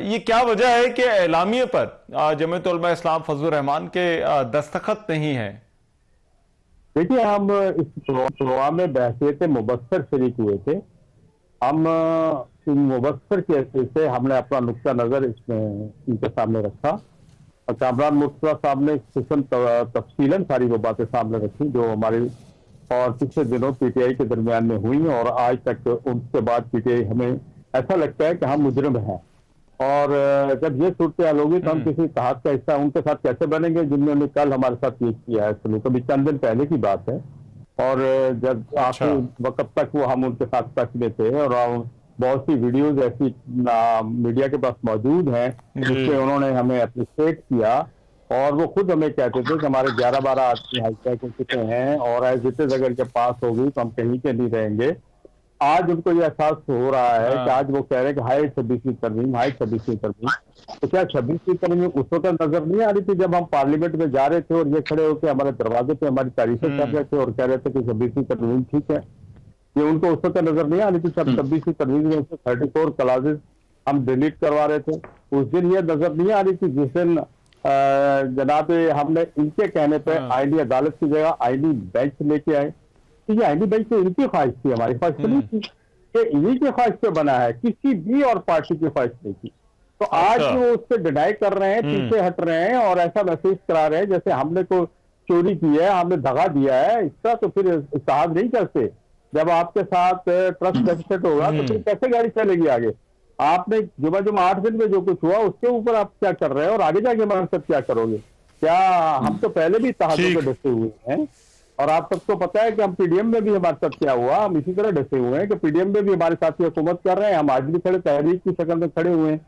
ये क्या वजह है कि एलामिये पर जमीयत उलमा इस्लाम फजलुर रहमान के दस्तखत नहीं है? देखिए, हम इस प्रोग्राम में बहसीयत मुबस्सर शरीक हुए थे। हम मुबस्सर के हैसियत से हमने अपना नुक्ता नजर इसमें इनके सामने रखा और कामरान मुर्तज़ा साहब ने तफसीलन सारी वो बातें सामने रखी जो हमारी और पिछले दिनों पीटीआई के दरमियान में हुई, और आज तक उनके बाद पीटीआई हमें ऐसा लगता है कि हम मुजरिम हैं। और जब ये सूरत हाल होगी तो हम किसी इत्तेहाद का हिस्सा उनके साथ कैसे बनेंगे जिन्होंने कल हमारे साथ ये किया है सलूक। अभी चंद दिन पहले की बात है, और जब आखिरी वक्त तक वो हम उनके साथ टच में थे, और बहुत सी वीडियोज ऐसी मीडिया के पास मौजूद हैं जिससे उन्होंने हमें अप्रिशिएट किया, और वो खुद हमें कहते थे कि हमारे 11-12 आदमी हाईटैक हो चुके हैं और एज इट इज अगर के पास होगी तो हम कहीं के नहीं रहेंगे। आज उनको ये एहसास हो रहा है कि आज वो कह रहे हैं कि हाई 26वीं तरमीम, हाई 26वीं तरमीम। तो क्या 26वीं तरमीम उस वक्त नजर नहीं आ रही थी जब हम पार्लियामेंट में जा रहे थे और ये खड़े होकर हमारे दरवाजे पे हमारी तारीफें कर रहे थे और कह रहे थे कि 26वीं तरमीम ठीक है? ये उनको उस वक्त नजर नहीं आ रही थी जब 26वीं तरमीम में 34 क्लासेस हम डिलीट करवा रहे थे? उस दिन ये नजर नहीं आ रही थी जिस दिन जनाब हमने इनके कहने पर आईनी अदालत की जगह आईनी बेंच लेके आए। तो ये आईनी बेंच तो इनकी ख्वाहिश थी, हमारी ख्वाहिश तो नहीं थी कि इन्हीं की ख्वाहिश पे बना है, किसी भी और पार्टी की ख्वाहिश नहीं थी। तो आज वो उससे डिनाई कर रहे हैं, पीछे हट रहे हैं और ऐसा मैसेज करा रहे हैं जैसे हमने कोई चोरी की है, हमने दगा दिया है। इसका तो फिर इत्तेहाद नहीं करते। जब आपके साथ ट्रस्ट डेफिसिट होगा तो फिर कैसे गाड़ी चलेगी आगे? आपने जुमा 8 दिन में जो कुछ हुआ उसके ऊपर आप क्या कर रहे हैं और आगे जाके हमारे साथ क्या करोगे? क्या हम तो पहले भी इत्तेहादों में डटे हुए हैं, और आप सबको पता है कि हम पीडीएम में भी हमारे साथ क्या हुआ, हम इसी तरह डटे हुए हैं कि पीडीएम में भी हमारे साथी हुकूमत कर रहे हैं, हम आज भी खड़े तहरीक की शक्ल में खड़े हुए हैं।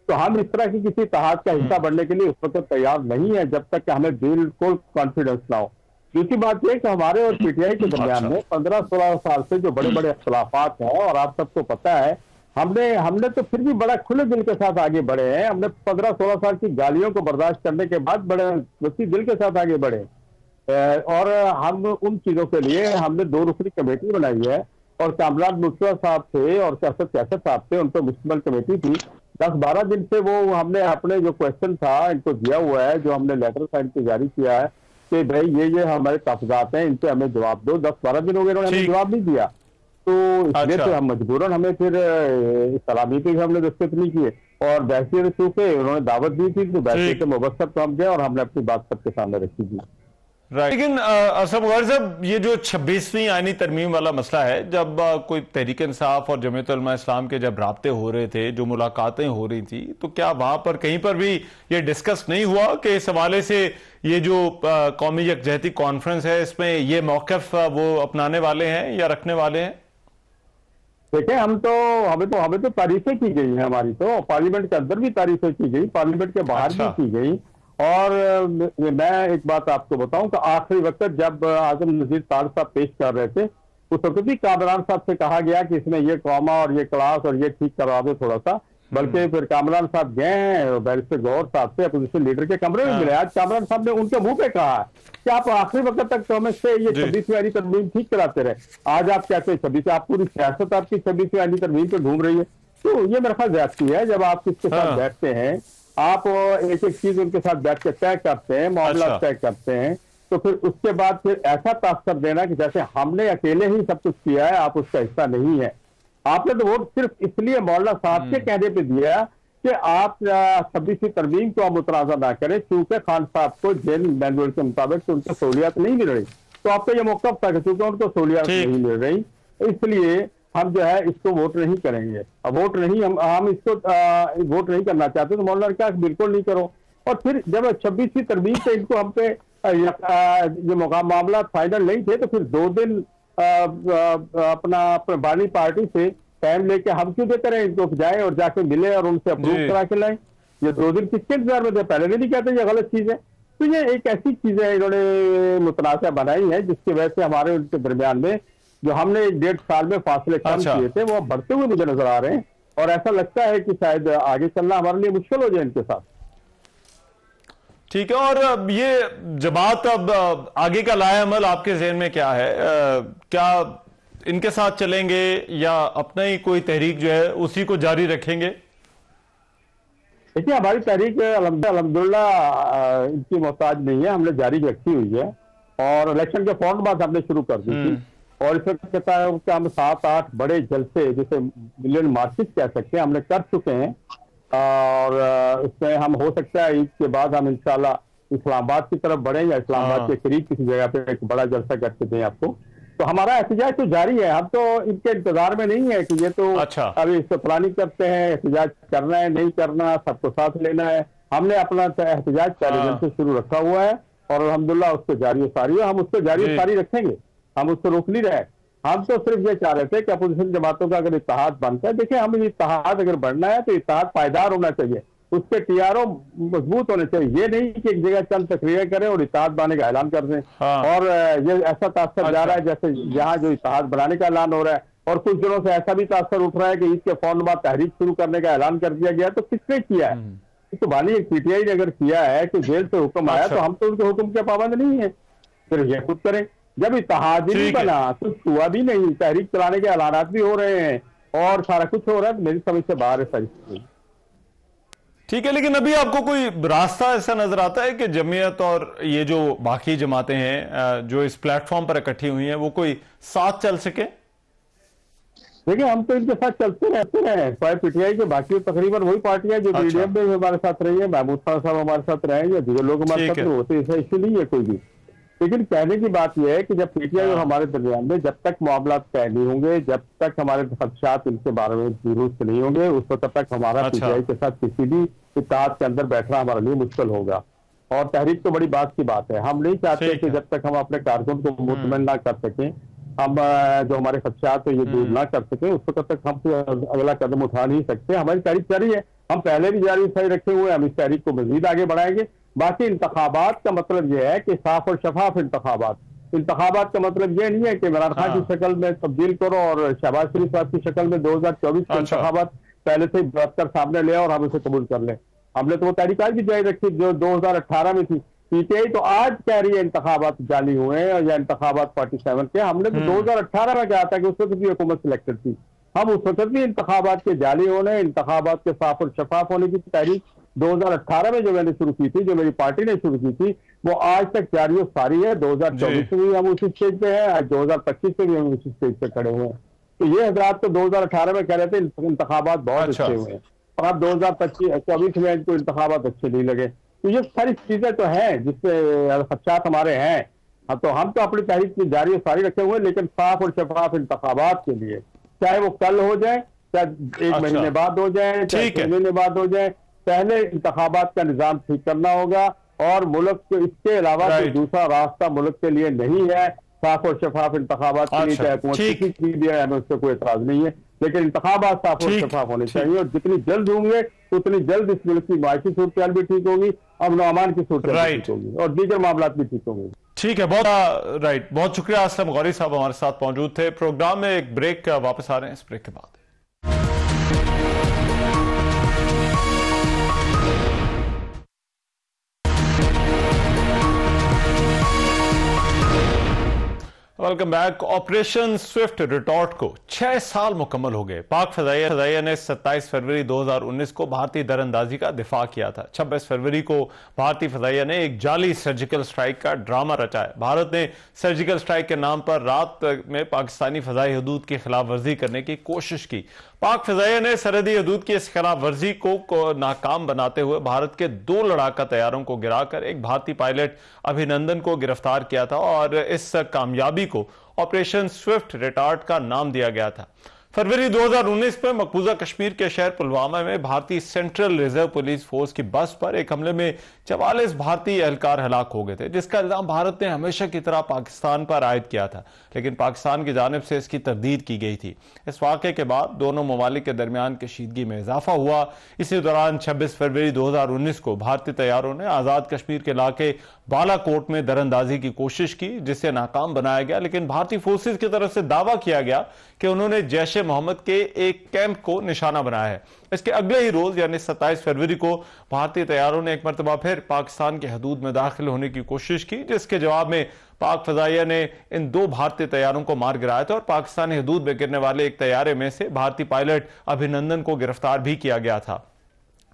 तो हम इस तरह की किसी इत्तेहाद का हिस्सा बनने के लिए उस वक्त तैयार नहीं है जब तक कि हमें बिल्कुल कॉन्फिडेंस ना हो। दूसरी बात यह कि हमारे और पीटीआई के दरमियान में 15-16 साल से जो बड़े बड़े अख्तिलाफात हैं, और आप सबको पता है हमने तो फिर भी बड़ा खुले दिल के साथ आगे बढ़े हैं। हमने 15-16 साल की गालियों को बर्दाश्त करने के बाद बड़े वसी दिल के साथ आगे बढ़े, और हम उन चीजों के लिए हमने 2 रुकनी कमेटी बनाई है, और कामरान मुर्तज़ा साहब थे और कैसर साहब थे, उन पर मुश्तमिल कमेटी थी। 10-12 दिन से वो हमने अपने जो क्वेश्चन था इनको दिया हुआ है, जो हमने लेटर साइन पे जारी किया है कि भाई ये हमारे तहफ़्फ़ुज़ात हैं, इन पे हमें जवाब दो। 10-12 दिन हो गए उन्होंने हमें जवाब नहीं दिया, तो इसलिए तो हम मजबूरन हमें फिर सलामी पे हम लोग दस्तखत नहीं किए, और बहसीयत चूंकि उन्होंने दावत दी थी तो बहसीयत मुबस्सर तो हम गए और हमने अपनी बात सबके सामने रखी थी। लेकिन असलम गौहर साहब, ये जो 26वीं आईनी तरमीम वाला मसला है, जब कोई तहरीक इंसाफ और जमीयत उलमा इस्लाम के जब राब्ते हो रहे थे, जो मुलाकातें हो रही थी, तो क्या वहां पर कहीं पर भी ये डिस्कस नहीं हुआ कि इस हवाले से ये जो कौमी यकजहती कॉन्फ्रेंस है इसमें ये मौक़िफ़ वो अपनाने वाले हैं या रखने वाले हैं? देखिए, हमें तो तारीफें की गई है, हमारी तो पार्लियामेंट के अंदर भी तारीफें की गई, पार्लियामेंट के बाहर भी की गई। और मैं एक बात आपको बताऊं कि आखिरी वक्त जब आजम नजीर तार साहब पेश कर रहे थे, उस वक्त भी कामरान साहब से कहा गया कि इसमें ये कौमा और ये क्लास और ये ठीक करवा दो थोड़ा सा, बल्कि फिर कामरान साहब गए हैं बैरिस्टर गौहर साहब से अपोजिशन लीडर के कमरे में मिले। आज कामरान साहब ने उनके मुंह पे कहा है कि आप आखिरी वक्त तक तो हमें से ये 26वीं आईनी तरमीम ठीक कराते रहे, आज आप कहते हैं 26, आप पूरी सियासत आपकी 26वीं आईनी तरमीम पे घूम रही है। तो ये मेरा ख्याल ज्यादती है। जब आप किसके साथ बैठते हैं, आप एक एक चीज उनके साथ बैठ के तय करते हैं, मामला तय करते हैं, तो फिर उसके बाद फिर ऐसा तासर देना कि जैसे हमने अकेले ही सब कुछ किया है, आप उसका हिस्सा नहीं है। आपने तो वोट सिर्फ इसलिए मौलाना साहब के कहने पे दिया कि आप 26वीं तरमीम को आप मुतनाज़ा ना करें, क्योंकि खान साहब को जेल मैनुअल के मुताबिक उनको सहूलियत नहीं मिल रही। तो आपका ये मौक़िफ़ था कि चूंकि उनको सहूलियत नहीं मिल रही, इसलिए हम जो है इसको वोट नहीं करेंगे। अब वोट नहीं, हम इसको वोट नहीं करना चाहते, तो मौलाना ने कहा बिल्कुल नहीं करो। और फिर जब 26वीं तरमीम पे इनको हम पे जो मामला फाइनल नहीं थे, तो फिर 2 दिन अपना बानी पार्टी से टाइम लेके हम क्यों देते रहे इनको, जाए और जाके मिले और उनसे अप्रूव करा के लाए। ये 2 दिन किसके इंतजार में थे? पहले नहीं कहते ये गलत चीज है। तो ये एक ऐसी चीज है इन्होंने मुतनाज़ा बनाई है जिसकी वजह से हमारे उनके दरमियान में जो हमने 1.5 साल में फासले कम किए थे वो बढ़ते हुए मुझे नजर आ रहे हैं, और ऐसा लगता है कि शायद आगे चलना हमारे लिए मुश्किल हो जाए इनके साथ। ठीक है, और अब ये जमात अब आगे का लाएअमल आपके ज़हन में क्या है? क्या इनके साथ चलेंगे या अपना ही कोई तहरीक जो है उसी को जारी रखेंगे? देखिए, हमारी तहरीक अल्हम्दुलिल्लाह इनकी मोहताज नहीं है, हमने जारी रखी हुई है और इलेक्शन के फौरन बाद हमने शुरू कर दी थी। और इसमें कहता है कि हम 7-8 बड़े जलसे, जैसे मिलियन मार्चेस कह सकते हैं, हमने कर चुके हैं। और इसमें हम हो सकता है ईद के बाद हम इंशाल्लाह इस्लामाबाद की तरफ बढ़े या इस्लामाबाद के करीब किसी जगह पे एक बड़ा जलसा करके दें आपको। तो हमारा एहतजाज तो जारी है, हम तो इनके इंतजार में नहीं है कि ये तो अभी इससे प्लानिंग करते हैं, एहतजाज करना है नहीं करना, सबको साथ लेना है। हमने अपना एहतजाज पहले दिन से शुरू रखा हुआ है और अल्हम्दुलिल्लाह उसको जारी सारी है, हम उसको जारी सारी रखेंगे, हम उसको रोक नहीं रहे। हम तो सिर्फ ये चाह रहे थे कि अपोजिशन जमातों का अगर इत्तेहाद बनता है, देखिए हम इत्तेहाद अगर बढ़ना है तो इत्तेहाद पायदार होना चाहिए, उसके टीआरओ मजबूत होने चाहिए। ये नहीं कि एक जगह चंद तकरीरें करें और इत्तेहाद बनाने का ऐलान कर दें। और ये ऐसा तासर जा रहा है जैसे यहाँ जो इत्तेहाद बनाने का ऐलान हो रहा है, और कुछ दिनों से ऐसा भी तासर उठ रहा है कि ईद के फौरन बाद तहरीक शुरू करने का ऐलान कर दिया गया। तो किसने किया है? तो बानी एक पीटीआई ने अगर किया है कि जेल से हुक्म आया तो हम तो उनके हुक्म के पाबंद नहीं है, फिर ये खुद करें। जब इत्तेहाद ही नहीं बना, कुछ हुआ भी नहीं, तहरीक चलाने के ऐलानात भी हो रहे हैं और सारा कुछ हो रहा है, मेरी समझ से बाहर है सारी। ठीक है, लेकिन अभी आपको कोई रास्ता ऐसा नजर आता है कि जमीयत और ये जो बाकी जमातें हैं जो इस प्लेटफॉर्म पर इकट्ठी हुई हैं, वो कोई साथ चल सके? देखिए, हम तो इनके साथ चलते रहते हैं, चाहे पीटीआई के बाकी तकरीबन वही पार्टियां जो मीडियम में हमारे साथ रही है, महमूद खान साहब हमारे साथ रहे या दूसरे लोग हमारे साथ होते, ऐसा इश्यू नहीं है कोई भी। लेकिन कहने की बात यह है कि जब पीटीआई और हमारे दरमियान में जब तक मामला तय नहीं होंगे, जब तक हमारे खदशात इनके बारे में दुरुस्त नहीं होंगे, उस वक्त तक हमारा पीटीआई के साथ किसी भी इत्तेहाद के अंदर बैठना हमारे लिए मुश्किल होगा। और तहरीक तो बड़ी बात की बात है, हम नहीं चाहते कि जब तक हम अपने कारकुन को मुतमईन ना कर सकें, हम जो हमारे खदशात है ये दूर ना कर सकें, उस वक्त तक हम अगला कदम उठा नहीं सकते। हमारी तहरीक जारी है, हम पहले भी जारी रखे हुए हैं, हम इस तहरीक को मजीद आगे बढ़ाएंगे। बाकी इंतखाबात का मतलब यह है कि साफ और शफाफ इंतखाबात का मतलब यह नहीं है कि इमरान खान की शक्ल में तब्दील करो और शहबाज शरीफ साहब की शक्ल में 2024 के इंतखाबात पहले से बरतर सामने ले और हम उसे कबूल कर लें। हमने तो वो तहरीक आज भी जारी रखी जो 2018 में थी। पीटीआई तो आज कह रही है इंतखाबात जाली हुए हैं या इंतखाबात 47 के। हमने तो 2018 में कहा था कि उस वक्त भी हुकूमत सिलेक्टेड थी, हम उस वक्त भी इंतखाबात के जाली होने, इंतखाबात के साफ और शफाफ होने की तहरीक 2018 में जो मैंने शुरू की थी, जो मेरी पार्टी ने शुरू की थी, वो आज तक जारी और सारी है। 2024 में भी हम उसी स्टेज पे हैं, आज 2025 में भी हम उसी स्टेज पे खड़े हुए हैं। तो ये हजरात तो 2018 में कह रहे थे इंतखाबात बहुत अच्छे हुए हैं और अब 2024 में इनको इंतखाबात अच्छे नहीं लगे। तो ये सारी चीजें तो हैं जिससे खदशात हमारे हैं। हाँ, तो हम तो अपनी तहरीक की जारी और सारी रखे हुए हैं, लेकिन साफ और शफाफ इंतखाबात के लिए, चाहे वो कल हो जाए, चाहे 1 महीने बाद हो जाए, चाहे 6 महीने बाद हो जाए, पहले इंतखाबात का निजाम ठीक करना होगा। और मुल्क को इसके अलावा कोई दूसरा रास्ता मुल्क के लिए नहीं है। साफ और शफाफ इंतखाबात के लिए चाहे हुकूमत किसी की भी है, हमें उससे कोई एतराज नहीं है, लेकिन इंतखाबात साफ और शफाफ होने चाहिए। और जितनी जल्द होंगे उतनी जल्द इस मुल्क की माशी सूरत भी ठीक होगी, अमन अमान की सूरत ठीक होगी और दीगर मामला भी ठीक होंगे। ठीक है, बहुत शुक्रिया। असलम गौरी साहब हमारे साथ मौजूद थे प्रोग्राम में। एक ब्रेक, वापस आ रहे हैं इस ब्रेक के बाद। Welcome back. Operation Swift retort को 6 साल मुकम्मल हो गए। पाक फजाइया ने 27 फरवरी 2019 को भारतीय दरअंदाजी का दिफा किया था। 26 फरवरी को भारतीय फजाइया ने एक जाली सर्जिकल स्ट्राइक का ड्रामा रचाया। भारत ने सर्जिकल स्ट्राइक के नाम पर रात में पाकिस्तानी फजाई हदूद की खिलाफ वर्जी करने की कोशिश की। पाक फजाइया ने सरहदी हदूद की इस खिलाफ वर्जी को नाकाम बनाते हुए भारत के 2 लड़ाका तैयारों को गिराकर एक भारतीय पायलट अभिनंदन को गिरफ्तार किया था और इस कामयाबी को ऑपरेशन स्विफ्ट रिटार्ट का नाम दिया गया था। फरवरी 2019 में मकबूजा कश्मीर के शहर पुलवामा में भारतीय सेंट्रल रिजर्व पुलिस फोर्स की बस पर एक हमले में 44 भारतीय एहलकार हलाक हो गए थे, जिसका इल्जाम भारत ने हमेशा की तरह पाकिस्तान पर आयद किया था, लेकिन पाकिस्तान की जानिब से इसकी तरदीद की गई थी। इस वाक़े के बाद दोनों ममालिक के दरमियान कशीदगी में इजाफा हुआ। इसी दौरान 26 फरवरी 2019 को भारतीय तैयारों ने आज़ाद कश्मीर के इलाके बालाकोट में दरअंदाजी की कोशिश की, जिसे नाकाम बनाया गया, लेकिन भारतीय फोर्सेज की तरफ से दावा किया गया कि उन्होंने जैश ए मोहम्मद के एक कैंप को निशाना बनाया है। इसके अगले ही रोज यानी 27 फरवरी को भारतीय तैयारों ने एक मरतबा फिर पाकिस्तान की हदूद में दाखिल होने की कोशिश की, जिसके जवाब में पाक फजाइया ने इन 2 भारतीय तैयारों को मार गिराया था और पाकिस्तानी हदूद में गिरने वाले एक तैयारे में से भारतीय पायलट अभिनंदन को गिरफ्तार भी किया गया था।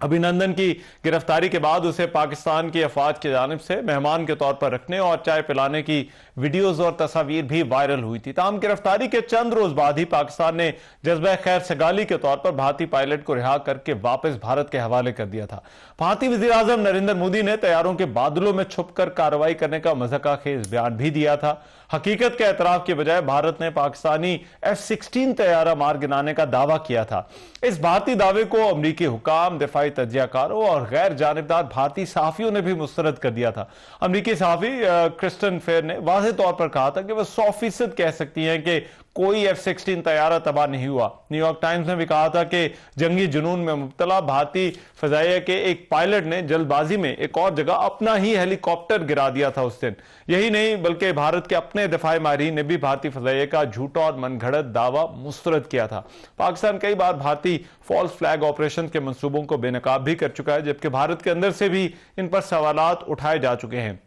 अभिनंदन की गिरफ्तारी के बाद उसे पाकिस्तान की अफवाज की जानिब से मेहमान के तौर पर रखने और चाय पिलाने की वीडियोज और तस्वीर भी वायरल हुई थी। ताहम गिरफ्तारी के चंद रोज बाद ही पाकिस्तान ने जज्बा खैर सगाली के तौर पर भारतीय पायलट को रिहा करके वापस भारत के हवाले कर दिया था। भारतीय वजीर आजम नरेंद्र मोदी ने तैयारों के बादलों में छुपकर कार्रवाई करने का मज़ाक़खेज़ बयान भी दिया था। हकीकत के एतराफ के बजाय भारत ने पाकिस्तानी F-16 तैयारा मार गिराने का दावा किया था। इस भारतीय दावे को अमरीकी हुकाम, दिफाई तज्जियाकारों और गैर जानिबदार भारतीय सहाफियों ने भी मुस्तरद कर दिया था। अमरीकी सहाफी क्रिस्टन फेयर ने वाज़ेह तौर पर कहा था कि वह 100% कह सकती हैं कि कोई F-16 तैयारा तबाह नहीं हुआ। न्यूयॉर्क टाइम्स ने भी कहा था कि जंगी जुनून में मुब्तला भारतीय फजाइया के एक पायलट ने जल्दबाजी में एक और जगह अपना ही हेलीकॉप्टर गिरा दिया था उस दिन। यही नहीं बल्कि भारत के अपने दिफाई माहिरीन ने भी भारतीय फजाइया का झूठा और मनगढ़ंत दावा मुस्तरद किया था। पाकिस्तान कई बार भारतीय फॉल्स फ्लैग ऑपरेशन के मंसूबों को बेनकाब भी कर चुका है, जबकि भारत के अंदर से भी इन पर सवालात उठाए जा चुके हैं।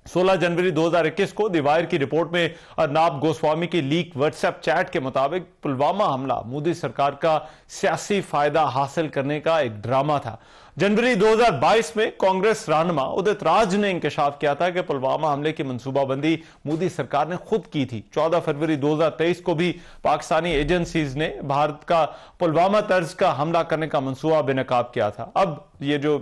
16 जनवरी 2021 को दीवार की रिपोर्ट में अर्नाब गोस्वामी की लीक व्हाट्सएप चैट के मुताबिक पुलवामा हमला मोदी सरकार का सियासी फायदा हासिल करने का एक ड्रामा था। जनवरी 2022 में कांग्रेस रहनुमा उदित राज ने इंकशाफ किया था कि पुलवामा हमले की मंसूबाबंदी मोदी सरकार ने खुद की थी। 14 फरवरी 2023 को भी पाकिस्तानी एजेंसीज ने भारत का पुलवामा तर्ज का हमला करने का मंसूबा बेनकाब किया था। अब ये जो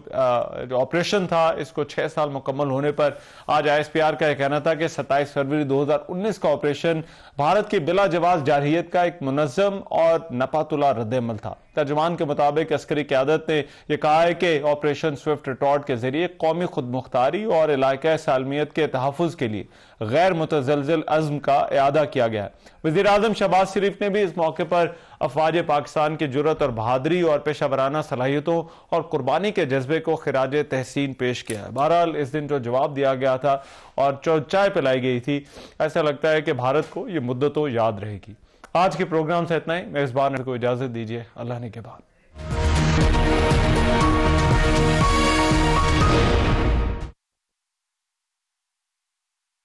ऑपरेशन था, इसको 6 साल मुकम्मल होने पर आज ISPR का यह कहना था कि 27 फरवरी 2019 का ऑपरेशन भारत की बिला जवाज जारहियत का एक मुनज़्ज़म और नपातुला रद्द-ए-अमल था। तर्जुमान के मुताबिक अस्करी क़यादत ने यह कहा है कि ऑपरेशन स्विफ्ट रिटॉर्ट के जरिए कौमी खुदमुख्तारी और इलाक़ाई सालमियत के तहफ़्फ़ुज़ के लिए गैर मुतज़लज़िल अज़्म का इआदा किया गया है। वज़ीर आज़म शहबाज शरीफ ने भी इस मौके पर अफ़वाज पाकिस्तान की जुर्रत और बहादुरी और पेशावराना सलाहियतों और कुर्बानी के जज्बे को खिराज तहसीन पेश किया है। बहरहाल इस दिन जो जवाब दिया गया था और जो चाय पिलाई गई थी, ऐसा लगता है कि भारत को ये मुद्दतों याद रहेगी। आज के प्रोग्राम से इतना ही। मेज़बान को इजाज़त दीजिए। अल्लाह ने के बाद।